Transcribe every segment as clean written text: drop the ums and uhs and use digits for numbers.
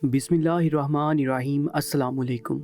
بسم اللہ الرحمن الرحیم۔ السلام علیکم۔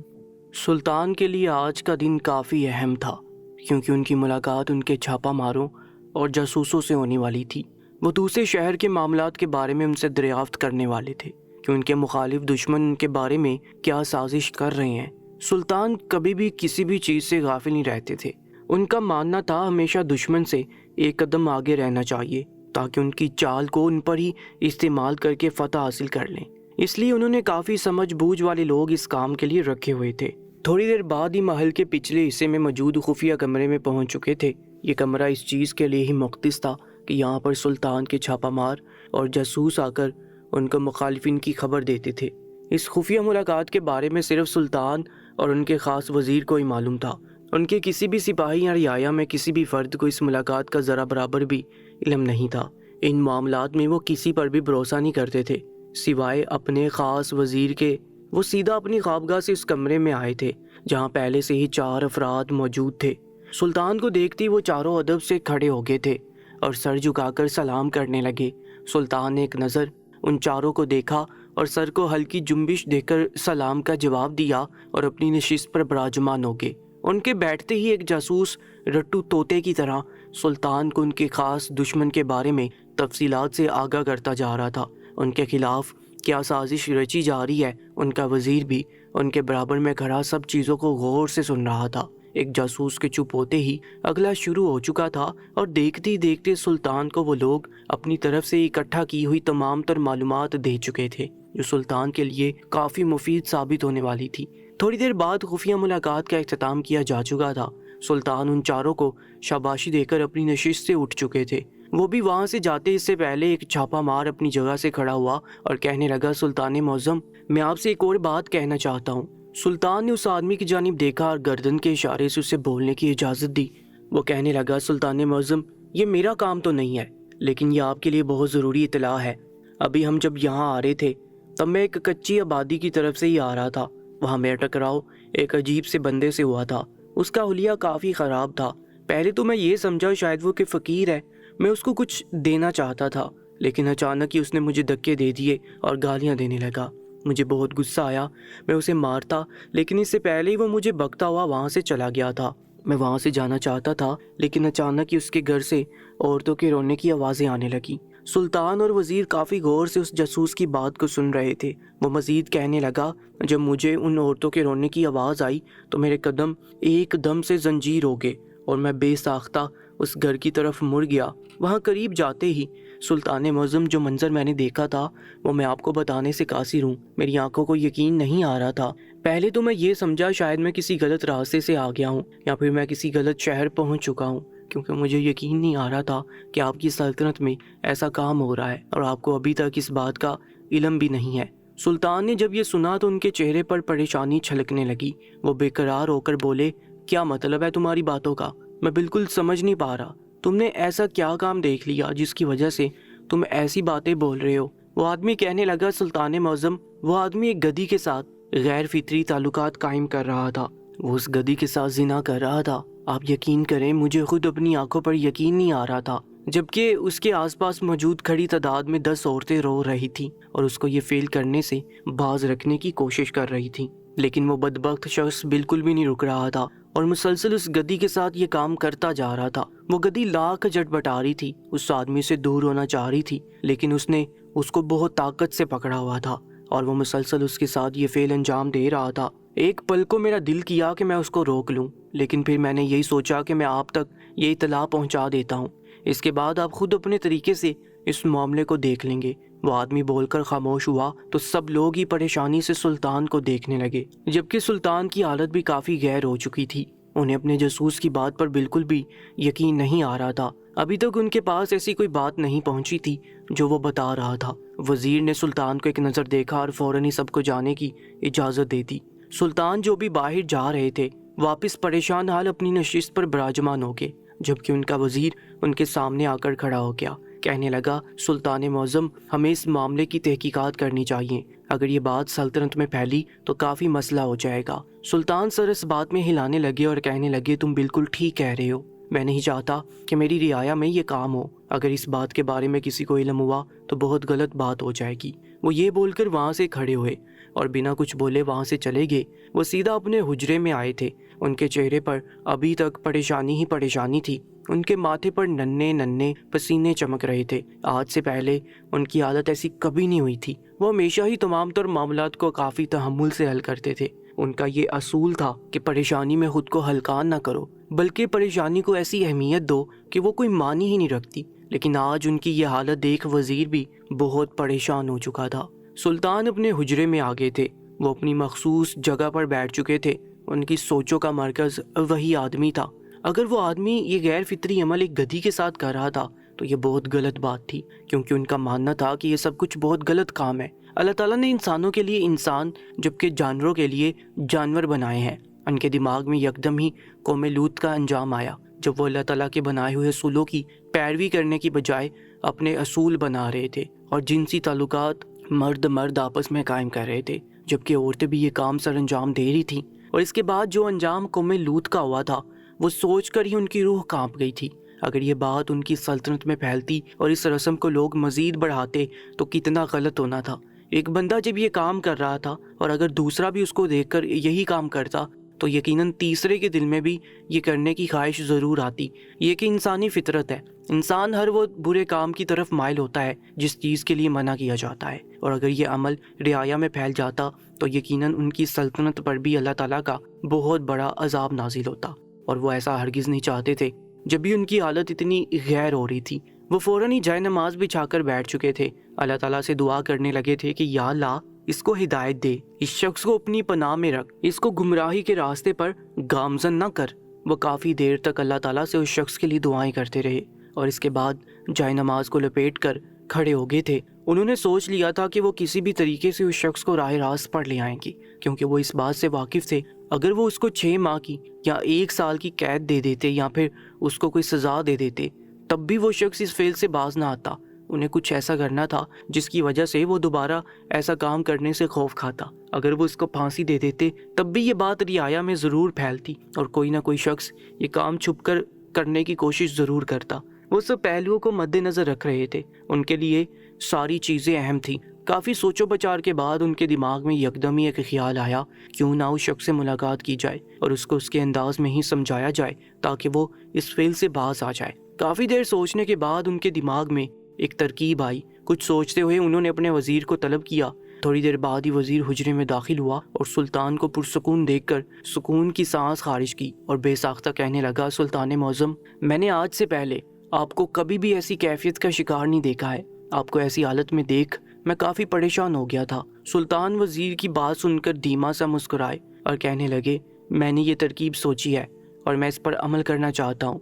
سلطان کے لیے آج کا دن کافی اہم تھا کیونکہ ان کی ملاقات ان کے چھاپا ماروں اور جاسوسوں سے ہونے والی تھی۔ وہ دوسرے شہر کے معاملات کے بارے میں ان سے دریافت کرنے والے تھے کہ ان کے مخالف دشمن ان کے بارے میں کیا سازش کر رہے ہیں۔ سلطان کبھی بھی کسی بھی چیز سے غافل نہیں رہتے تھے۔ ان کا ماننا تھا ہمیشہ دشمن سے ایک قدم آگے رہنا چاہیے تاکہ ان کی چال کو ان پر ہی استعمال کر کے فتح حاصل کر لیں۔ اس لیے انہوں نے کافی سمجھ بوجھ والے لوگ اس کام کے لیے رکھے ہوئے تھے۔ تھوڑی دیر بعد ہی محل کے پچھلے حصے میں موجود خفیہ کمرے میں پہنچ چکے تھے۔ یہ کمرہ اس چیز کے لیے ہی مختص تھا کہ یہاں پر سلطان کے چھاپا مار اور جاسوس آ کر ان کو مخالفین کی خبر دیتے تھے۔ اس خفیہ ملاقات کے بارے میں صرف سلطان اور ان کے خاص وزیر کو ہی معلوم تھا۔ ان کے کسی بھی سپاہی یا رعایا میں کسی بھی فرد کو اس ملاقات کا ذرا برابر بھی علم نہیں تھا۔ ان معاملات میں وہ کسی پر بھی بھروسہ نہیں کرتے تھے سوائے اپنے خاص وزیر کے۔ وہ سیدھا اپنی خوابگاہ سے اس کمرے میں آئے تھے جہاں پہلے سے ہی 4 افراد موجود تھے۔ سلطان کو دیکھتی وہ چاروں ادب سے کھڑے ہو گئے تھے اور سر جھکا کر سلام کرنے لگے۔ سلطان نے ایک نظر ان چاروں کو دیکھا اور سر کو ہلکی جنبش دے کر سلام کا جواب دیا اور اپنی نشست پر براجمان ہو گئے۔ ان کے بیٹھتے ہی ایک جاسوس رٹو طوطے کی طرح سلطان کو ان کے خاص دشمن کے بارے میں تفصیلات سے آگاہ کرتا جا رہا تھا۔ ان کے خلاف کیا سازش رچی جا رہی ہے، ان کا وزیر بھی ان کے برابر میں کھڑا سب چیزوں کو غور سے سن رہا تھا۔ ایک جاسوس کے چپ ہوتے ہی اگلا شروع ہو چکا تھا اور دیکھتے ہی دیکھتے سلطان کو وہ لوگ اپنی طرف سے اکٹھا کی ہوئی تمام تر معلومات دے چکے تھے جو سلطان کے لیے کافی مفید ثابت ہونے والی تھی۔ تھوڑی دیر بعد خفیہ ملاقات کا اختتام کیا جا چکا تھا۔ سلطان ان چاروں کو شاباشی دے کر اپنی نشست سے اٹھ چکے تھے۔ وہ بھی وہاں سے جاتے اس سے پہلے ایک چھاپا مار اپنی جگہ سے کھڑا ہوا اور کہنے لگا، سلطان معظم، میں آپ سے ایک اور بات کہنا چاہتا ہوں۔ سلطان نے اس آدمی کی جانب دیکھا اور گردن کے اشارے سے اسے بولنے کی اجازت دی۔ وہ کہنے لگا، سلطان معظم، یہ میرا کام تو نہیں ہے لیکن یہ آپ کے لیے بہت ضروری اطلاع ہے۔ ابھی ہم جب یہاں آ رہے تھے تب میں ایک کچی آبادی کی طرف سے ہی آ رہا تھا۔ وہاں میرا ٹکراؤ ایک عجیب سے بندے سے ہوا تھا۔ اس کا حلیہ کافی خراب تھا۔ پہلے تو میں یہ سمجھا شاید وہ کہ فقیر ہے، میں اس کو کچھ دینا چاہتا تھا، لیکن اچانک ہی اس نے مجھے دھکے دے دیے اور گالیاں دینے لگا۔ مجھے بہت غصہ آیا، میں اسے مارتا لیکن اس سے پہلے ہی وہ مجھے بکتا ہوا وہاں سے چلا گیا تھا۔ میں وہاں سے جانا چاہتا تھا لیکن اچانک ہی اس کے گھر سے عورتوں کے رونے کی آوازیں آنے لگیں۔ سلطان اور وزیر کافی غور سے اس جاسوس کی بات کو سن رہے تھے۔ وہ مزید کہنے لگا، جب مجھے ان عورتوں کے رونے کی آواز آئی تو میرے قدم ایک دم سے زنجیر ہو گئے اور میں بے ساختہ اس گھر کی طرف مڑ گیا۔ وہاں قریب جاتے ہی سلطان معظم، جو منظر میں نے دیکھا تھا وہ میں آپ کو بتانے سے قاصر ہوں۔ میری آنکھوں کو یقین نہیں آ رہا تھا۔ پہلے تو میں یہ سمجھا شاید میں کسی غلط راستے سے آ گیا ہوں یا پھر میں کسی غلط شہر پہنچ چکا ہوں، کیونکہ مجھے یقین نہیں آ رہا تھا کہ آپ کی سلطنت میں ایسا کام ہو رہا ہے اور آپ کو ابھی تک اس بات کا علم بھی نہیں ہے۔ سلطان نے جب یہ سنا تو ان کے چہرے پر پریشانی چھلکنے لگی۔ وہ بے قرار ہو کر بولے، کیا مطلب ہے تمہاری باتوں کا؟ میں بالکل سمجھ نہیں پا رہا۔ تم نے ایسا کیا کام دیکھ لیا جس کی وجہ سے تم ایسی باتیں بول رہے ہو؟ وہ آدمی کہنے لگا، سلطان معظم، وہ آدمی ایک گدھی کے ساتھ غیر فطری تعلقات قائم کر رہا تھا۔ وہ اس گدھی کے ساتھ زنا کر رہا تھا۔ آپ یقین کریں، مجھے خود اپنی آنکھوں پر یقین نہیں آ رہا تھا، جبکہ اس کے آس پاس موجود کھڑی تعداد میں 10 عورتیں رو رہی تھیں اور اس کو یہ فیل کرنے سے باز رکھنے کی کوشش کر رہی تھیں، لیکن وہ بدبخت شخص بالکل بھی نہیں رک رہا تھا اور مسلسل اس گدھی کے ساتھ یہ کام کرتا جا رہا تھا۔ وہ گدھی لاکھ جٹبٹا رہی تھی، اس آدمی سے دور ہونا چاہ رہی تھی، لیکن اس نے اس کو بہت طاقت سے پکڑا ہوا تھا اور وہ مسلسل اس کے ساتھ یہ فعل انجام دے رہا تھا۔ ایک پل کو میرا دل کیا کہ میں اس کو روک لوں، لیکن پھر میں نے یہی سوچا کہ میں آپ تک یہ اطلاع پہنچا دیتا ہوں، اس کے بعد آپ خود اپنے طریقے سے اس معاملے کو دیکھ لیں گے۔ وہ آدمی بول کر خاموش ہوا تو سب لوگ ہی پریشانی سے سلطان کو دیکھنے لگے، جبکہ سلطان کی حالت بھی کافی غیر ہو چکی تھی۔ انہیں اپنے جاسوس کی بات پر بالکل بھی یقین نہیں آ رہا تھا۔ ابھی تک ان کے پاس ایسی کوئی بات نہیں پہنچی تھی جو وہ بتا رہا تھا۔ وزیر نے سلطان کو ایک نظر دیکھا اور فوراً ہی سب کو جانے کی اجازت دے دی۔ سلطان جو بھی باہر جا رہے تھے واپس پریشان حال اپنی نشست پر براجمان ہو گئے، جبکہ ان کا وزیر ان کے سامنے آ کر کھڑا ہو گیا۔ کہنے لگا، سلطان معظم، ہمیں اس معاملے کی تحقیقات کرنی چاہیے۔ اگر یہ بات سلطنت میں پھیلی تو کافی مسئلہ ہو جائے گا۔ سلطان سر اس بات میں ہلانے لگے اور کہنے لگے، تم بالکل ٹھیک کہہ رہے ہو، میں نہیں چاہتا کہ میری رعایا میں یہ کام ہو۔ اگر اس بات کے بارے میں کسی کو علم ہوا تو بہت غلط بات ہو جائے گی۔ وہ یہ بول کر وہاں سے کھڑے ہوئے اور بنا کچھ بولے وہاں سے چلے گئے۔ وہ سیدھا اپنے حجرے میں آئے تھے۔ ان کے چہرے پر ابھی تک پریشانی ہی پریشانی تھی۔ ان کے ماتھے پر ننھے ننھے پسینے چمک رہے تھے۔ آج سے پہلے ان کی عادت ایسی کبھی نہیں ہوئی تھی۔ وہ ہمیشہ ہی تمام تر معاملات کو کافی تحمل سے حل کرتے تھے۔ ان کا یہ اصول تھا کہ پریشانی میں خود کو ہلکان نہ کرو، بلکہ پریشانی کو ایسی اہمیت دو کہ وہ کوئی معنی ہی نہیں رکھتی۔ لیکن آج ان کی یہ حالت دیکھ وزیر بھی بہت پریشان ہو چکا تھا۔ سلطان اپنے حجرے میں آ گئے تھے۔ وہ اپنی مخصوص جگہ پر بیٹھ چکے تھے۔ ان کی سوچوں کا مرکز وہی آدمی تھا۔ اگر وہ آدمی یہ غیر فطری عمل ایک گدھی کے ساتھ کر رہا تھا تو یہ بہت غلط بات تھی، کیونکہ ان کا ماننا تھا کہ یہ سب کچھ بہت غلط کام ہے۔ اللہ تعالیٰ نے انسانوں کے لیے انسان جبکہ جانوروں کے لیے جانور بنائے ہیں۔ ان کے دماغ میں یکدم ہی قوم لوط کا انجام آیا، جب وہ اللہ تعالیٰ کے بنائے ہوئے اصولوں کی پیروی کرنے کی بجائے اپنے اصول بنا رہے تھے اور جنسی تعلقات مرد مرد آپس میں قائم کر رہے تھے، جبکہ عورتیں بھی یہ کام سر انجام دے رہی تھیں۔ اور اس کے بعد جو انجام قوم لوط کا ہوا تھا وہ سوچ کر ہی ان کی روح کانپ گئی تھی۔ اگر یہ بات ان کی سلطنت میں پھیلتی اور اس رسم کو لوگ مزید بڑھاتے تو کتنا غلط ہونا تھا۔ ایک بندہ جب یہ کام کر رہا تھا اور اگر دوسرا بھی اس کو دیکھ کر یہی کام کرتا تو یقیناً تیسرے کے دل میں بھی یہ کرنے کی خواہش ضرور آتی۔ یہ کہ انسانی فطرت ہے۔ انسان ہر وہ برے کام کی طرف مائل ہوتا ہے جس چیز کے لیے منع کیا جاتا ہے، اور اگر یہ عمل رعایا میں پھیل جاتا تو یقیناً ان کی سلطنت پر بھی اللہ تعالیٰ کا بہت بڑا عذاب نازل ہوتا، اور وہ ایسا ہرگز نہیں چاہتے تھے۔ جب بھی ان کی حالت اتنی غیر ہو رہی تھی وہ فوراً ہی جائے نماز بچھا کر بیٹھ چکے تھے۔ اللہ تعالیٰ سے دعا کرنے لگے تھے کہ یا اللہ اس کو ہدایت دے، اس شخص کو اپنی پناہ میں رکھ، اس کو گمراہی کے راستے پر گامزن نہ کر۔ وہ کافی دیر تک اللہ تعالیٰ سے اس شخص کے لیے دعائیں کرتے رہے اور اس کے بعد جائے نماز کو لپیٹ کر کھڑے ہو گئے تھے۔ انہوں نے سوچ لیا تھا کہ وہ کسی بھی طریقے سے اس شخص کو راہ راست پر لے آئیں گے، کیونکہ وہ اس بات سے واقف تھے اگر وہ اس کو 6 ماہ کی یا 1 سال کی قید دے دیتے یا پھر اس کو کوئی سزا دے دیتے تب بھی وہ شخص اس فعل سے باز نہ آتا۔ انہیں کچھ ایسا کرنا تھا جس کی وجہ سے وہ دوبارہ ایسا کام کرنے سے خوف کھاتا۔ اگر وہ اس کو پھانسی دے دیتے تب بھی یہ بات رعایا میں ضرور پھیلتی اور کوئی نہ کوئی شخص یہ کام چھپ کر کرنے کی کوشش ضرور کرتا۔ وہ سب پہلوؤں کو مد نظر رکھ رہے تھے۔ ان کے لیے ساری چیزیں اہم تھیں۔ کافی سوچ و بچار کے بعد ان کے دماغ میں یکدم ہی ایک خیال آیا، کیوں نہ اس شخص سے ملاقات کی جائے اور اس کو اس کے انداز میں ہی سمجھایا جائے تاکہ وہ اس فعل سے باز آ جائے۔ کافی دیر سوچنے کے بعد ان کے دماغ میں ایک ترکیب آئی۔ کچھ سوچتے ہوئے انہوں نے اپنے وزیر کو طلب کیا۔ تھوڑی دیر بعد ہی وزیر حجرے میں داخل ہوا اور سلطان کو پرسکون دیکھ کر سکون کی سانس خارج کی اور بے ساختہ کہنے لگا، سلطان معظم، میں نے آج سے پہلے آپ کو کبھی بھی ایسی کیفیت کا شکار نہیں دیکھا ہے۔ آپ کو ایسی حالت میں دیکھ میں کافی پریشان ہو گیا تھا۔ سلطان وزیر کی بات سن کر دھیما سا مسکرائے اور کہنے لگے، میں نے یہ ترکیب سوچی ہے اور میں اس پر عمل کرنا چاہتا ہوں۔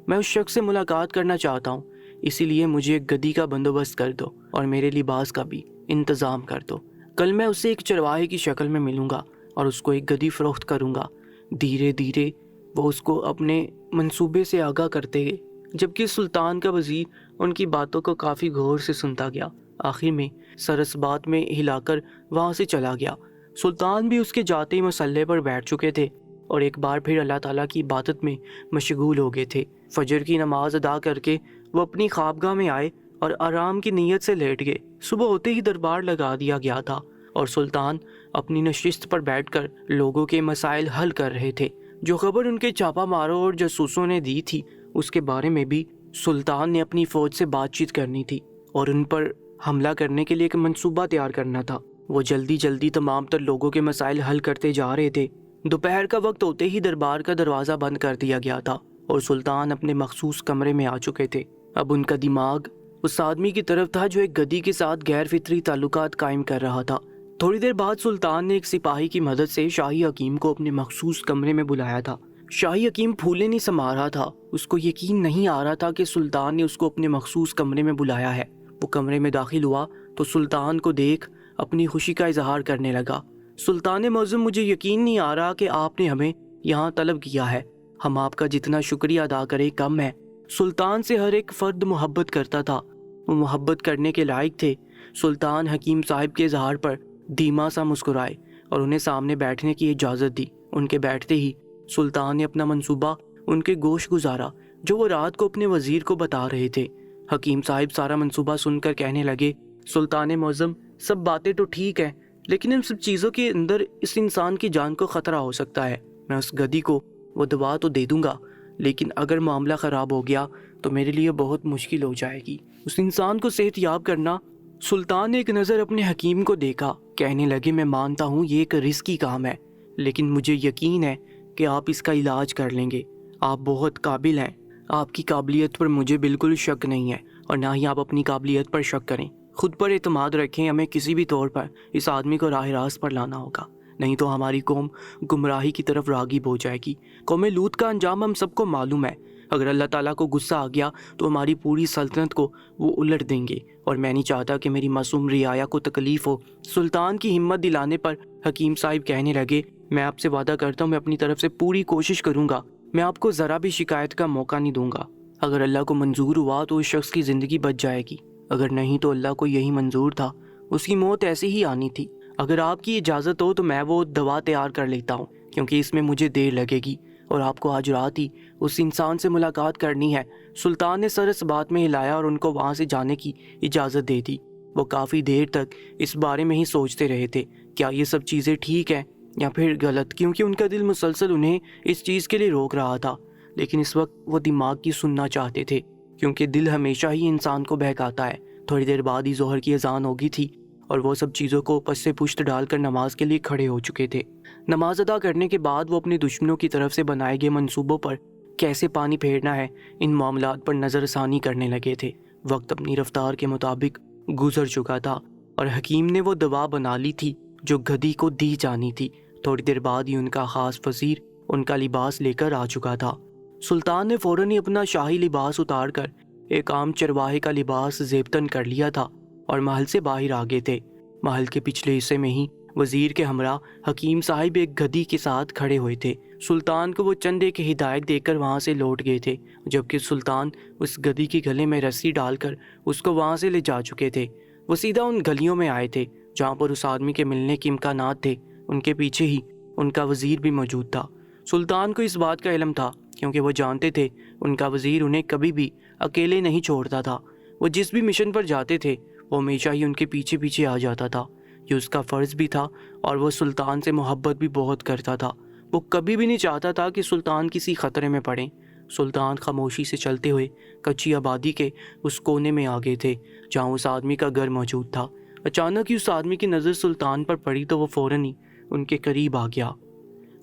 میں اس شخص سے ملاقات کرنا چاہتا ہوں، اسی لیے مجھے ایک گدی کا بندوبست کر دو اور میرے لباس کا بھی انتظام کر دو۔ کل میں اسے ایک چرواہے کی شکل میں ملوں گا اور اس کو ایک گدی فروخت کروں گا۔ دھیرے دھیرے وہ اس کو اپنے منصوبے سے آگاہ کرتے گئے، جبکہ سلطان کا وزیر ان کی باتوں کو کافی غور سے سنتا گیا۔ آخر میں سر اس بات میں ہلا کر وہاں سے چلا گیا۔ سلطان بھی اس کے جاتے ہی مسلح پر بیٹھ چکے تھے اور ایک بار پھر اللہ تعالیٰ کی عبادت میں مشغول ہو گئے تھے۔ فجر کی نماز ادا کر کے وہ اپنی خوابگاہ میں آئے اور آرام کی نیت سے لیٹ گئے۔ صبح ہوتے ہی دربار لگا دیا گیا تھا اور سلطان اپنی نشست پر بیٹھ کر لوگوں کے مسائل حل کر رہے تھے۔ جو خبر ان کے چھاپا ماروں اور جاسوسوں نے دی تھی اس کے بارے میں بھی سلطان نے اپنی فوج سے بات چیت کرنی تھی اور ان پر حملہ کرنے کے لیے ایک منصوبہ تیار کرنا تھا۔ وہ جلدی جلدی تمام تر لوگوں کے مسائل حل کرتے جا رہے تھے۔ دوپہر کا وقت ہوتے ہی دربار کا دروازہ بند کر دیا گیا تھا اور سلطان اپنے مخصوص کمرے میں آ چکے تھے۔ اب ان کا دماغ اس آدمی کی طرف تھا جو ایک گدی کے ساتھ غیر فطری تعلقات قائم کر رہا تھا۔ تھوڑی دیر بعد سلطان نے ایک سپاہی کی مدد سے شاہی حکیم کو اپنے مخصوص کمرے میں بلایا تھا۔ شاہی حکیم پھولے نہیں سما رہا تھا۔ اس کو یقین نہیں آ رہا تھا کہ سلطان نے اس کو اپنے مخصوص کمرے میں بلایا ہے۔ وہ کمرے میں داخل ہوا تو سلطان کو دیکھ اپنی خوشی کا اظہار کرنے لگا۔ سلطان معظم، مجھے یقین نہیں آ رہا کہ آپ نے ہمیں یہاں طلب کیا ہے۔ ہم آپ کا جتنا شکریہ ادا کریں کم ہے۔ سلطان سے ہر ایک فرد محبت کرتا تھا، وہ محبت کرنے کے لائق تھے۔ سلطان حکیم صاحب کے اظہار پر دھیما سا مسکرائے اور انہیں سامنے بیٹھنے کی اجازت دی۔ ان کے بیٹھتے ہی سلطان نے اپنا منصوبہ ان کے گوش گزارا جو وہ رات کو اپنے وزیر کو بتا رہے تھے۔ حکیم صاحب سارا منصوبہ سن کر کہنے لگے، سلطان معظم، سب باتیں تو ٹھیک ہیں، لیکن ان سب چیزوں کے اندر اس انسان کی جان کو خطرہ ہو سکتا ہے۔ میں اس گدھی کو وہ دوا تو دے دوں گا، لیکن اگر معاملہ خراب ہو گیا تو میرے لیے بہت مشکل ہو جائے گی۔ اس انسان کو صحت یاب کرنا۔ سلطان نے ایک نظر اپنے حکیم کو دیکھا، کہنے لگے میں مانتا ہوں یہ ایک رسکی کام ہے، لیکن مجھے یقین ہے کہ آپ اس کا علاج کر لیں گے۔ آپ بہت قابل ہیں، آپ کی قابلیت پر مجھے بالکل شک نہیں ہے، اور نہ ہی آپ اپنی قابلیت پر شک کریں۔ خود پر اعتماد رکھیں، ہمیں کسی بھی طور پر اس آدمی کو راہ راست پر لانا ہوگا، نہیں تو ہماری قوم گمراہی کی طرف راغب ہو جائے گی۔ قوم لوط کا انجام ہم سب کو معلوم ہے۔ اگر اللہ تعالیٰ کو غصہ آ گیا تو ہماری پوری سلطنت کو وہ الٹ دیں گے، اور میں نہیں چاہتا کہ میری معصوم رعایا کو تکلیف ہو۔ سلطان کی ہمت دلانے پر حکیم صاحب کہنے لگے، میں آپ سے وعدہ کرتا ہوں میں اپنی طرف سے پوری کوشش کروں گا، میں آپ کو ذرا بھی شکایت کا موقع نہیں دوں گا۔ اگر اللہ کو منظور ہوا تو اس شخص کی زندگی بچ جائے گی، اگر نہیں تو اللہ کو یہی منظور تھا، اس کی موت ایسے ہی آنی تھی۔ اگر آپ کی اجازت ہو تو میں وہ دوا تیار کر لیتا ہوں، کیونکہ اس میں مجھے دیر لگے گی، اور آپ کو آج رات ہی اس انسان سے ملاقات کرنی ہے۔ سلطان نے سر اس بات میں ہلایا اور ان کو وہاں سے جانے کی اجازت دے دی۔ وہ کافی دیر تک اس بارے میں ہی سوچتے رہے تھے، کیا یہ سب چیزیں ٹھیک ہیں یا پھر غلط، کیونکہ ان کا دل مسلسل انہیں اس چیز کے لیے روک رہا تھا، لیکن اس وقت وہ دماغ کی سننا چاہتے تھے، کیونکہ دل ہمیشہ ہی انسان کو بہکاتا ہے۔ تھوڑی دیر بعد ہی ظہر کی اذان ہو گئی تھی، اور وہ سب چیزوں کو پس سے پشت ڈال کر نماز کے لیے کھڑے ہو چکے تھے۔ نماز ادا کرنے کے بعد وہ اپنے دشمنوں کی طرف سے بنائے گئے منصوبوں پر کیسے پانی پھیرنا ہے، ان معاملات پر نظر ثانی کرنے لگے تھے۔ وقت اپنی رفتار کے مطابق گزر چکا تھا، اور حکیم نے وہ دوا بنا لی تھی جو گدھی کو دی جانی تھی۔ تھوڑی دیر بعد ہی ان کا خاص وزیر ان کا لباس لے کر آ چکا تھا۔ سلطان نے فوراً ہی اپنا شاہی لباس اتار کر ایک عام چرواہے کا لباس زیبتن کر لیا تھا، اور محل سے باہر آ گئے تھے۔ محل کے پچھلے حصے میں ہی وزیر کے ہمراہ حکیم صاحب ایک گدھی کے ساتھ کھڑے ہوئے تھے۔ سلطان کو وہ چند ایک ہدایت دے کر وہاں سے لوٹ گئے تھے، جبکہ سلطان اس گدھی کے گلے میں رسی ڈال کر اس کو وہاں سے لے جا چکے تھے۔ وہ سیدھا ان گلیوں میں آئے تھے جہاں پر اس آدمی کے ملنے کے امکانات تھے۔ ان کے پیچھے ہی ان کا وزیر بھی موجود تھا۔ سلطان کو اس بات کا علم تھا، کیونکہ وہ جانتے تھے ان کا وزیر انہیں کبھی بھی اکیلے نہیں چھوڑتا تھا۔ وہ جس بھی مشن پر جاتے تھے وہ ہمیشہ ہی ان کے پیچھے پیچھے آ جاتا تھا۔ یہ اس کا فرض بھی تھا، اور وہ سلطان سے محبت بھی بہت کرتا تھا۔ وہ کبھی بھی نہیں چاہتا تھا کہ سلطان کسی خطرے میں پڑیں۔ سلطان خاموشی سے چلتے ہوئے کچی آبادی کے اس کونے میں آ گئے تھے جہاں اس آدمی کا گھر موجود تھا۔ اچانک ہی اس آدمی کی نظر سلطان پر پڑی تو وہ فوراً ہی ان کے قریب آ گیا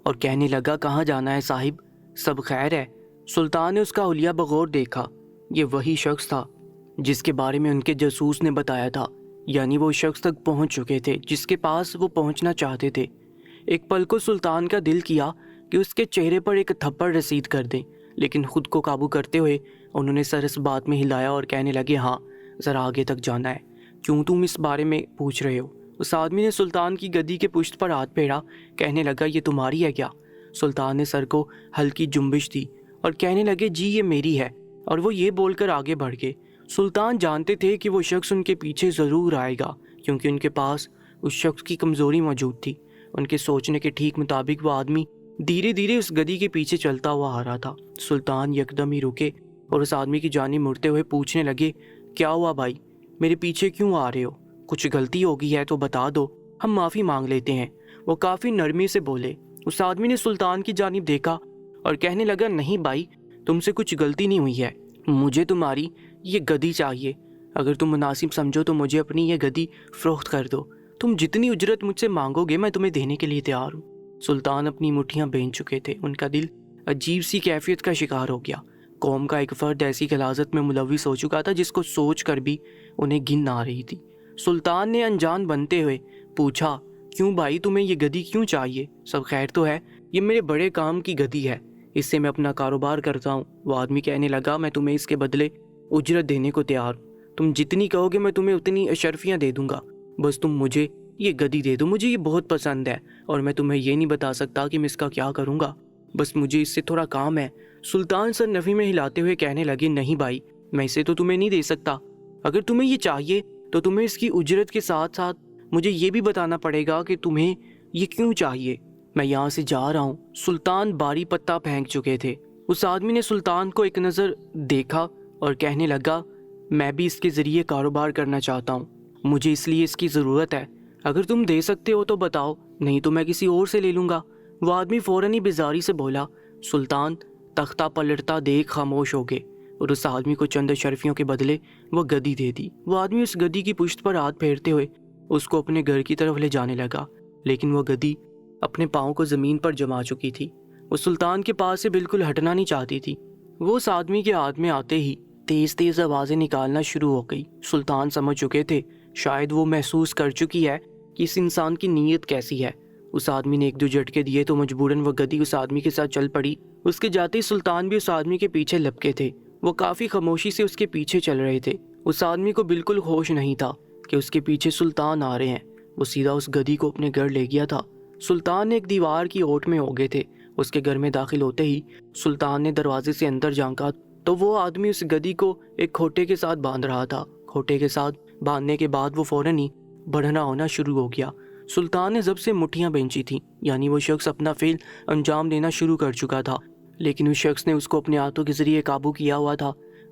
اور کہنے لگا، کہاں جانا ہے صاحب؟ سب خیر ہے؟ سلطان نے اس کا حلیہ بغور دیکھا۔ یہ وہی شخص تھا جس کے بارے میں ان کے جاسوس نے بتایا تھا، یعنی وہ شخص تک پہنچ چکے تھے جس کے پاس وہ پہنچنا چاہتے تھے۔ ایک پل کو سلطان کا دل کیا کہ اس کے چہرے پر ایک تھپڑ رسید کر دیں، لیکن خود کو قابو کرتے ہوئے انہوں نے سر اس بات میں ہلایا اور کہنے لگے، ہاں ذرا آگے تک جانا ہے، کیوں تم اس بارے میں پوچھ رہے ہو؟ اس آدمی نے سلطان کی گدی کے پشت پر ہاتھ پھیرا، کہنے لگا، یہ تمہاری ہے کیا؟ سلطان نے سر کو ہلکی جنبش دی اور کہنے لگے، جی یہ میری ہے، اور وہ یہ بول کر آگے بڑھ گئے۔ سلطان جانتے تھے کہ وہ شخص ان کے پیچھے ضرور آئے گا، کیونکہ ان کے پاس اس شخص کی کمزوری موجود تھی۔ ان کے سوچنے کے ٹھیک مطابق وہ آدمی دھیرے دھیرے اس گدی کے پیچھے چلتا ہوا آ رہا تھا۔ سلطان یکدم ہی رکے اور اس آدمی کی جانب مڑتے ہوئے پوچھنے لگے، کیا ہوا بھائی، میرے پیچھے کیوں آ رہے ہو؟ کچھ غلطی ہو گئی ہے تو بتا دو، ہم معافی مانگ لیتے ہیں۔ وہ کافی نرمی سے بولے۔ اس آدمی نے سلطان کی جانب دیکھا اور کہنے لگا، نہیں بھائی، تم سے کچھ غلطی نہیں ہوئی ہے، مجھے تمہاری یہ گدی چاہیے۔ اگر تم مناسب سمجھو تو مجھے اپنی یہ گدی فروخت کر دو، تم جتنی اجرت مجھ سے مانگو گے میں تمہیں دینے کے لیے تیار ہوں۔ سلطان اپنی مٹھیاں بین چکے تھے، ان کا دل عجیب سی کیفیت کا شکار ہو گیا۔ قوم کا ایک فرد ایسی غلاظت میں ملوث ہو چکا تھا جس کو سوچ کر بھی انہیں گھن آ رہی تھی۔ سلطان نے انجان بنتے ہوئے پوچھا، کیوں بھائی، تمہیں یہ گدی کیوں چاہیے؟ سب خیر تو ہے؟ یہ میرے بڑے کام کی گدی ہے، اس سے میں اپنا کاروبار کرتا ہوں۔ وہ آدمی کہنے لگا، میں تمہیں اس کے بدلے اجرت دینے کو تیار ہوں، تم جتنی کہو گے میں تمہیں اتنی اشرفیاں دے دوں گا، بس تم مجھے یہ گدی دے دو۔ مجھے یہ بہت پسند ہے اور میں تمہیں یہ نہیں بتا سکتا کہ میں اس کا کیا کروں گا، بس مجھے اس سے تھوڑا کام ہے۔ سلطان سر نفی میں ہلاتے ہوئے کہنے لگے، نہیں بھائی، میں اسے تو تمہیں نہیں دے سکتا، اگر تمہیں یہ چاہیے تو تمہیں اس کی اجرت کے ساتھ ساتھ مجھے یہ بھی بتانا پڑے گا کہ تمہیں یہ کیوں چاہیے۔ میں یہاں سے جا رہا ہوں۔ سلطان باری پتہ پھینک چکے تھے۔ اس آدمی نے سلطان کو ایک نظر دیکھا اور کہنے لگا، میں بھی اس کے ذریعے کاروبار کرنا چاہتا ہوں۔ مجھے اس لیے اس کی ضرورت ہے، اگر تم دے سکتے ہو تو بتاؤ، نہیں تو میں کسی اور سے لے لوں گا۔ وہ آدمی فوراً ہی بیزاری سے بولا۔ سلطان تختہ پلٹتا دیکھ خاموش ہو گئے اور اس آدمی کو چند اشرفیوں کے بدلے وہ گدی دے دی۔ وہ آدمی اس گدی کی پشت پر ہاتھ پھیرتے ہوئے اس کو اپنے گھر کی طرف لے جانے لگا، لیکن وہ گدی اپنے پاؤں کو زمین پر جما چکی تھی۔ وہ سلطان کے پاس سے بالکل ہٹنا نہیں چاہتی تھی۔ وہ اس آدمی کے ہاتھ میں آتے ہی تیز تیز آوازیں نکالنا شروع ہو گئی۔ سلطان سمجھ چکے تھے، شاید وہ محسوس کر چکی ہے کہ اس انسان کی نیت کیسی ہے۔ اس آدمی نے ایک دو جھٹکے دیے تو مجبوراً وہ گدی اس آدمی کے ساتھ چل پڑی۔ اس کے جاتے ہی سلطان بھی اس آدمی کے پیچھے لپکے تھے۔ وہ کافی خاموشی سے اس کے پیچھے چل رہے تھے۔ اس آدمی کو بالکل ہوش نہیں تھا کہ اس کے پیچھے سلطان آ رہے ہیں۔ وہ سیدھا اس گدی کو اپنے گھر لے گیا تھا۔ سلطان ایک دیوار کی اوٹ میں ہو گئے تھے۔ اس کے گھر میں داخل ہوتے ہی سلطان نے دروازے سے اندر جھانکا تو وہ آدمی اس گدی کو ایک کھوٹے کے ساتھ باندھ رہا تھا۔ کھوٹے کے ساتھ باندھنے کے بعد وہ فوراً ہی بڑھنا ہونا شروع ہو گیا۔ سلطان نے زب سے مٹھیاں بینچی تھیں، یعنی وہ شخص اپنا فعل انجام دینا شروع کر چکا تھا، لیکن اس شخص نے اس کو اپنے ہاتھوں کے ذریعے قابو کیا ہوا تھا۔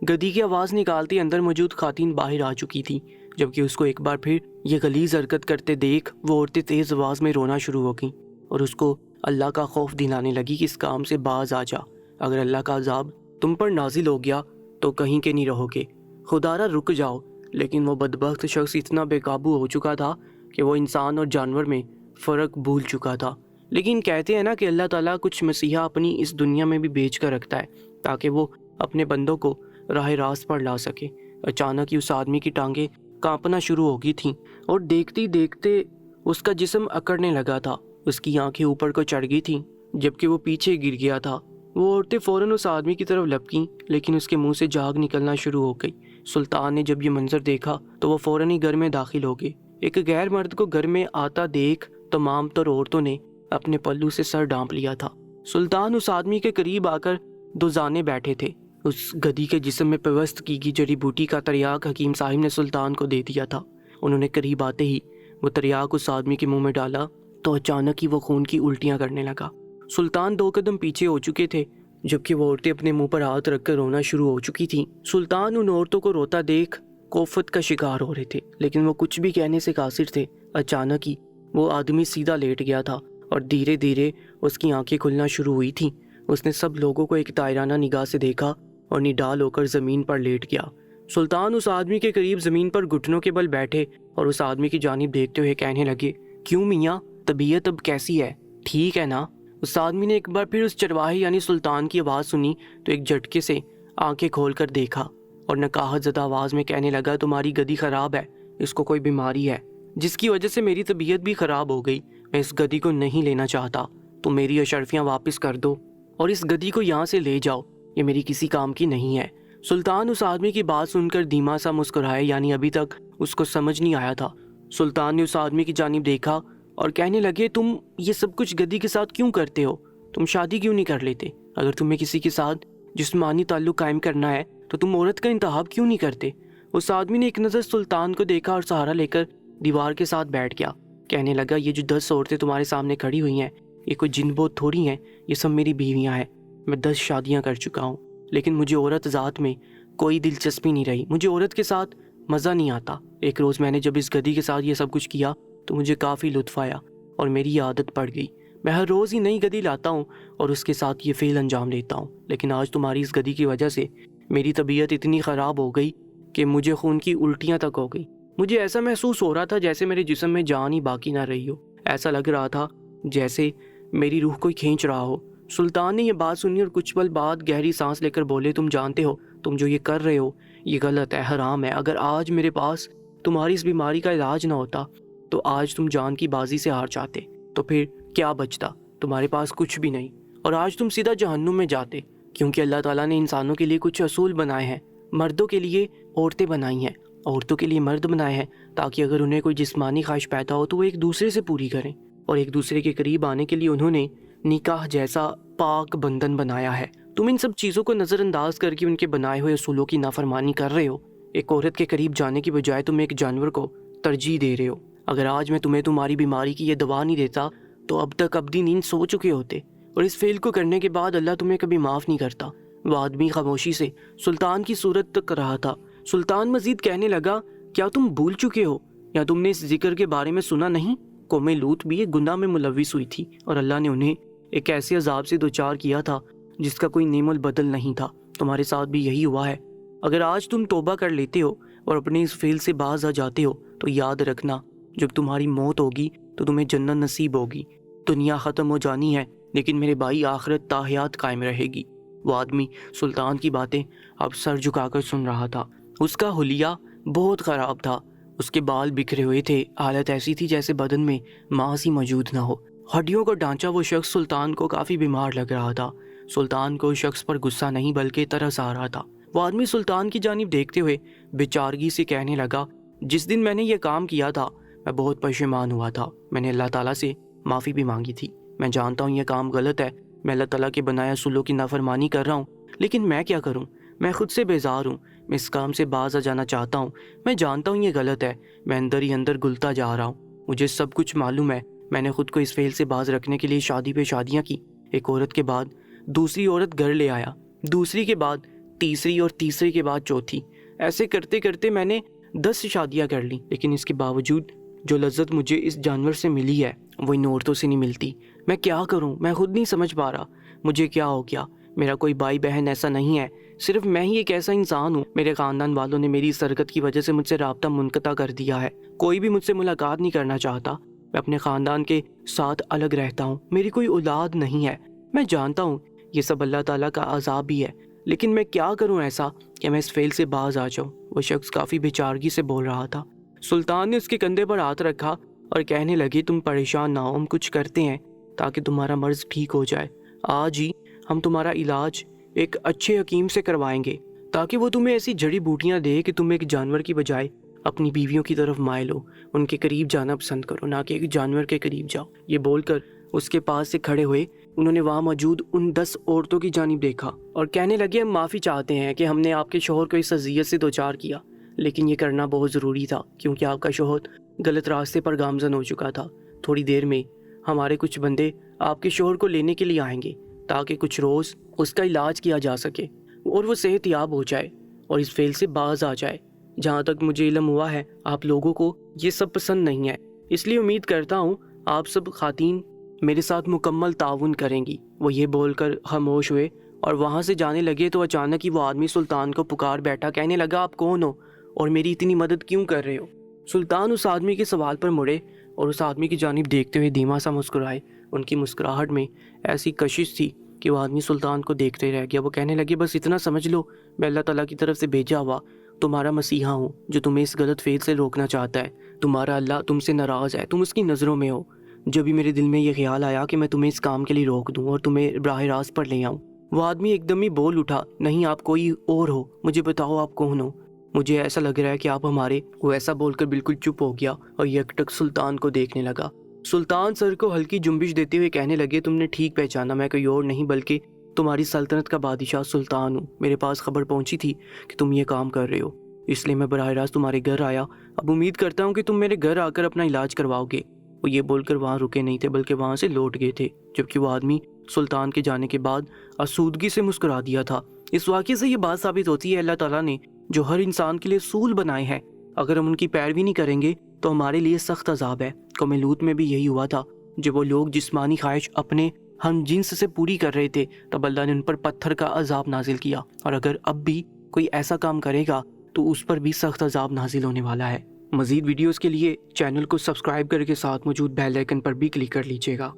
گدی کی آواز نکالتے اندر موجود خواتین باہر آ چکی تھی، جبکہ اس کو ایک بار پھر یہ غلیظ حرکت کرتے دیکھ وہ عورتیں تیز آواز میں رونا شروع ہو گئیں اور اس کو اللہ کا خوف دلانے لگی کہ اس کام سے باز آ جا، اگر اللہ کا عذاب تم پر نازل ہو گیا تو کہیں کے نہیں رہو گے، خدارا رک جاؤ۔ لیکن وہ بدبخت شخص اتنا بے قابو ہو چکا تھا کہ وہ انسان اور جانور میں فرق بھول چکا تھا۔ لیکن کہتے ہیں نا کہ اللہ تعالیٰ کچھ مسیحا اپنی اس دنیا میں بھی بھیج کر رکھتا ہے تاکہ وہ اپنے بندوں کو راہ راست پر لا سکے۔ اچانک ہی اس آدمی کی ٹانگیں کانپنا شروع ہو گئی تھیں اور دیکھتے دیکھتے اس کا جسم اکڑنے لگا تھا۔ اس کی آنکھیں اوپر کو چڑھ گئی تھیں جبکہ وہ پیچھے گر گیا تھا۔ وہ عورتیں فوراً اس آدمی کی طرف لپکیں، لیکن اس کے منہ سے جھاگ نکلنا شروع ہو گئی۔ سلطان نے جب یہ منظر دیکھا تو وہ فوراً ہی گھر میں داخل ہو گئے۔ ایک غیر مرد کو گھر میں آتا دیکھ تمام تر عورتوں نے اپنے پلو سے سر ڈھانپ لیا تھا۔ سلطان اس آدمی کے قریب آ کر دو زانے بیٹھے تھے۔ اس گدی کے جسم میں پیوست کی گئی جڑی بوٹی کا تریاق حکیم صاحب نے سلطان کو دے دیا تھا۔ انہوں نے قریب آتے ہی وہ تریاق اس آدمی کے منہ میں ڈالا تو اچانک ہی وہ خون کی الٹیاں کرنے لگا۔ سلطان 2 قدم پیچھے ہو چکے تھے جبکہ وہ عورتیں اپنے منہ پر ہاتھ رکھ کر رونا شروع ہو چکی تھیں۔ سلطان ان عورتوں کو روتا دیکھ کوفت کا شکار ہو رہے تھے، لیکن وہ کچھ بھی کہنے سے قاصر تھے۔ اچانک ہی وہ آدمی سیدھا لیٹ گیا تھا اور دھیرے دھیرے اس کی آنکھیں کھلنا شروع ہوئی تھیں۔ اس نے سب لوگوں کو ایک تائرانہ نگاہ سے دیکھا اور نڈال ہو کر زمین پر لیٹ گیا۔ سلطان اس آدمی کے قریب زمین پر گھٹنوں کے بل بیٹھے اور اس آدمی کی جانب دیکھتے ہوئے کہنے لگے، کیوں میاں، طبیعت اب کیسی ہے؟ ٹھیک ہے نا؟ اس آدمی نے ایک بار پھر اس چرواہے یعنی سلطان کی آواز سنی تو ایک جھٹکے سے آنکھیں کھول کر دیکھا اور نقاہت زدہ آواز میں کہنے لگا، تمہاری گدی خراب ہے، اس کو کوئی بیماری ہے جس کی وجہ سے میری طبیعت بھی خراب ہو گئی۔ میں اس گدی کو نہیں لینا چاہتا، تم میری اشرفیاں واپس کر دو اور اس گدی کو یہاں سے لے جاؤ، یہ میری کسی کام کی نہیں ہے۔ سلطان اس آدمی کی بات سن کر دھیما سا مسکرائے، یعنی ابھی تک اس کو سمجھ نہیں آیا تھا۔ سلطان نے اس آدمی کی جانب دیکھا اور کہنے لگے، تم یہ سب کچھ گدی کے ساتھ کیوں کرتے ہو؟ تم شادی کیوں نہیں کر لیتے؟ اگر تمہیں کسی کے ساتھ جسمانی تعلق قائم کرنا ہے تو تم عورت کا انتخاب کیوں نہیں کرتے؟ اس آدمی نے ایک نظر سلطان کو دیکھا اور سہارا لے کر دیوار کے ساتھ بیٹھ گیا۔ کہنے لگا، یہ جو 10 عورتیں تمہارے سامنے کھڑی ہوئی ہیں یہ کوئی جن بوت تھوڑی ہیں، یہ سب میری بیویاں ہیں۔ میں 10 شادیاں کر چکا ہوں، لیکن مجھے عورت ذات میں کوئی دلچسپی نہیں رہی، مجھے عورت کے ساتھ مزہ نہیں آتا۔ ایک روز میں نے جب اس گدی کے ساتھ یہ سب کچھ کیا تو مجھے کافی لطف آیا اور میری یہ عادت پڑ گئی۔ میں ہر روز ہی نئی گدی لاتا ہوں اور اس کے ساتھ یہ فعل انجام دیتا ہوں، لیکن آج تمہاری اس گدی کی وجہ سے میری طبیعت اتنی خراب ہو گئی کہ مجھے خون کی الٹیاں تک ہو گئی۔ مجھے ایسا محسوس ہو رہا تھا جیسے میرے جسم میں جان ہی باقی نہ رہی ہو، ایسا لگ رہا تھا جیسے میری روح کوئی کھینچ رہا ہو۔ سلطان نے یہ بات سنی اور کچھ پل بعد گہری سانس لے کر بولے، تم جانتے ہو تم جو یہ کر رہے ہو یہ غلط ہے، حرام ہے۔ اگر آج میرے پاس تمہاری اس بیماری کا علاج نہ ہوتا تو آج تم جان کی بازی سے ہار جاتے، تو پھر کیا بچتا؟ تمہارے پاس کچھ بھی نہیں، اور آج تم سیدھا جہنم میں جاتے، کیونکہ اللہ تعالیٰ نے انسانوں کے لیے کچھ اصول بنائے ہیں، مردوں کے لیے عورتیں بنائی ہیں، عورتوں کے لیے مرد بنائے ہیں، تاکہ اگر انہیں کوئی جسمانی خواہش پیدا ہو تو وہ ایک دوسرے سے پوری کریں، اور ایک دوسرے کے قریب آنے کے لیے انہوں نے نکاح جیسا پاک بندھن بنایا ہے۔ تم ان سب چیزوں کو نظر انداز کر کے ان کے بنائے ہوئے اصولوں کی نافرمانی کر رہے ہو۔ ایک عورت کے قریب جانے کی بجائے تم ایک جانور کو ترجیح دے رہے ہو۔ اگر آج میں تمہیں تمہاری بیماری کی یہ دوا نہیں دیتا تو اب تک ابدی نیند سو چکے ہوتے، اور اس فعل کو کرنے کے بعد اللہ تمہیں کبھی معاف نہیں کرتا۔ وہ آدمی خاموشی سے سلطان کی صورت تک رہا تھا۔ سلطان مزید کہنے لگا، کیا تم بھول چکے ہو یا تم نے اس ذکر کے بارے میں سنا نہیں؟ قوم لوط بھی ایک گناہ میں ملوث ہوئی تھی اور اللہ نے انہیں ایک ایسے عذاب سے دوچار کیا تھا جس کا کوئی نعم البدل نہیں تھا۔ تمہارے ساتھ بھی یہی ہوا ہے۔ اگر آج تم توبہ کر لیتے ہو اور اپنے اس فعل سے باز آ جاتے ہو تو یاد رکھنا جب تمہاری موت ہوگی تو تمہیں جنت نصیب ہوگی۔ دنیا ختم ہو جانی ہے لیکن میرے بھائی آخرت تا حیات قائم رہے گی۔ وہ آدمی سلطان کی باتیں اب سر جھکا کر سن رہا تھا۔ اس کا حلیہ بہت خراب تھا، اس کے بال بکھرے ہوئے تھے، حالت ایسی تھی جیسے بدن میں ماس ہی موجود نہ ہو۔ ہڈیوں کا ڈھانچہ وہ شخص سلطان کو کافی بیمار لگ رہا تھا۔ سلطان کو اس شخص پر غصہ نہیں بلکہ ترس آ رہا تھا۔ وہ آدمی سلطان کی جانب دیکھتے ہوئے بےچارگی سے کہنے لگا، جس دن میں نے یہ کام کیا تھا میں بہت پشیمان ہوا تھا۔ میں نے اللہ تعالیٰ سے معافی بھی مانگی تھی۔ میں جانتا ہوں یہ کام غلط ہے، میں اللہ تعالیٰ کے بنائے اصولوں کی نافرمانی کر رہا ہوں، لیکن میں کیا کروں؟ میں خود سے بیزار ہوں، میں اس کام سے باز آ جانا چاہتا ہوں۔ میں جانتا ہوں یہ غلط ہے، میں اندر ہی اندر گلتا جا رہا ہوں، مجھے سب کچھ معلوم ہے۔ میں نے خود کو اس فعل سے باز رکھنے کے لیے شادی پہ شادیاں کی، ایک عورت کے بعد دوسری عورت گھر لے آیا، دوسری کے بعد تیسری اور تیسری کے بعد چوتھی، ایسے کرتے کرتے میں نے 10 شادیاں کر لیں، لیکن اس کے باوجود جو لذت مجھے اس جانور سے ملی ہے وہ ان عورتوں سے نہیں ملتی۔ میں کیا کروں؟ میں خود نہیں سمجھ پا رہا مجھے کیا ہو گیا۔ میرا کوئی بھائی بہن ایسا نہیں ہے، صرف میں ہی ایک ایسا انسان ہوں۔ میرے خاندان والوں نے میری اس حرکت کی وجہ سے مجھ سے رابطہ منقطع کر دیا ہے، کوئی بھی مجھ سے ملاقات نہیں کرنا چاہتا۔ میں اپنے خاندان کے ساتھ الگ رہتا ہوں، میری کوئی اولاد نہیں ہے۔ میں جانتا ہوں یہ سب اللہ تعالیٰ کا عذاب ہی ہے، لیکن میں کیا کروں ایسا کہ میں اس فعل سے باز آ جاؤں؟ وہ شخص کافی بےچارگی سے بول رہا تھا۔ سلطان نے اس کے کندھے پر ہاتھ رکھا اور کہنے لگے، تم پریشان نہ ہو، ہم کچھ کرتے ہیں تاکہ تمہارا مرض ٹھیک ہو جائے۔ آج ہی ہم تمہارا علاج ایک اچھے حکیم سے کروائیں گے تاکہ وہ تمہیں ایسی جڑی بوٹیاں دے کہ تم ایک جانور کی بجائے اپنی بیویوں کی طرف مائل ہو، ان کے قریب جانا پسند کرو، نہ کہ ایک جانور کے قریب جاؤ۔ یہ بول کر اس کے پاس سے کھڑے ہوئے انہوں نے وہاں موجود ان 10 عورتوں کی جانب دیکھا اور کہنے لگے، ہم معافی چاہتے ہیں کہ ہم نے آپ کے شوہر کو اس اذیت سے دوچار کیا، لیکن یہ کرنا بہت ضروری تھا کیونکہ آپ کا شوہر غلط راستے پر گامزن ہو چکا تھا۔ تھوڑی دیر میں ہمارے کچھ بندے آپ کے شوہر کو لینے کے لیے آئیں گے تاکہ کچھ روز اس کا علاج کیا جا سکے اور وہ صحت یاب ہو جائے اور اس فعل سے باز آ جائے۔ جہاں تک مجھے علم ہوا ہے آپ لوگوں کو یہ سب پسند نہیں ہے، اس لیے امید کرتا ہوں آپ سب خواتین میرے ساتھ مکمل تعاون کریں گی۔ وہ یہ بول کر خاموش ہوئے اور وہاں سے جانے لگے تو اچانک ہی وہ آدمی سلطان کو پکار بیٹھا، کہنے لگا، آپ کون ہو اور میری اتنی مدد کیوں کر رہے ہو؟ سلطان اس آدمی کے سوال پر مڑے اور اس آدمی کی جانب دیکھتے ہوئے دھیما سا مسکرائے۔ ان کی مسکراہٹ میں ایسی کشش تھی کہ وہ آدمی سلطان کو دیکھتے رہ گیا۔ وہ کہنے لگے، بس اتنا سمجھ لو میں اللہ تعالیٰ کی طرف سے بھیجا ہوا تمہارا مسیحا ہوں جو تمہیں اس غلط فعل سے روکنا چاہتا ہے۔ تمہارا اللہ تم سے ناراض ہے، تم اس کی نظروں میں ہو۔ جب بھی میرے دل میں یہ خیال آیا کہ میں تمہیں اس کام کے لیے روک دوں اور تمہیں براہ راست پر لے آؤں، وہ آدمی ایک دم ہی بول اٹھا، نہیں آپ کوئی اور ہو، مجھے بتاؤ آپ کون ہو، مجھے ایسا لگ رہا ہے کہ آپ ہمارے۔ وہ ایسا بول کر بالکل چپ ہو گیا اور یکٹک سلطان کو دیکھنے لگا۔ سلطان سر کو ہلکی جنبش دیتے ہوئے کہنے لگے، تم نے ٹھیک پہچانا، میں کوئی اور نہیں بلکہ تمہاری سلطنت کا بادشاہ سلطان ہوں۔ میرے پاس خبر پہنچی تھی کہ تم یہ کام کر رہے ہو، اس لیے میں براہ راست تمہارے گھر آیا۔ اب امید کرتا ہوں کہ تم میرے گھر آ کر اپنا علاج کرواؤ گے۔ وہ یہ بول کر وہاں رکے نہیں تھے بلکہ وہاں سے لوٹ گئے تھے، جبکہ وہ آدمی سلطان کے جانے کے بعد آسودگی سے مسکرا دیا تھا۔ اس واقعے سے یہ بات ثابت ہوتی ہے اللہ تعالیٰ نے جو ہر انسان کے لیے اصول بنائے ہیں، اگر ہم ان کی پیروی نہیں کریں گے تو ہمارے لیے سخت عذاب ہے۔ قوم لوط میں بھی یہی ہوا تھا، جب وہ لوگ جسمانی خواہش اپنے ہم جنس سے پوری کر رہے تھے تب اللہ نے ان پر پتھر کا عذاب نازل کیا، اور اگر اب بھی کوئی ایسا کام کرے گا تو اس پر بھی سخت عذاب نازل ہونے والا ہے۔ مزید ویڈیوز کے لیے چینل کو سبسکرائب کر کے ساتھ موجود بیل آئیکن پر بھی کلک کر لیجیے گا۔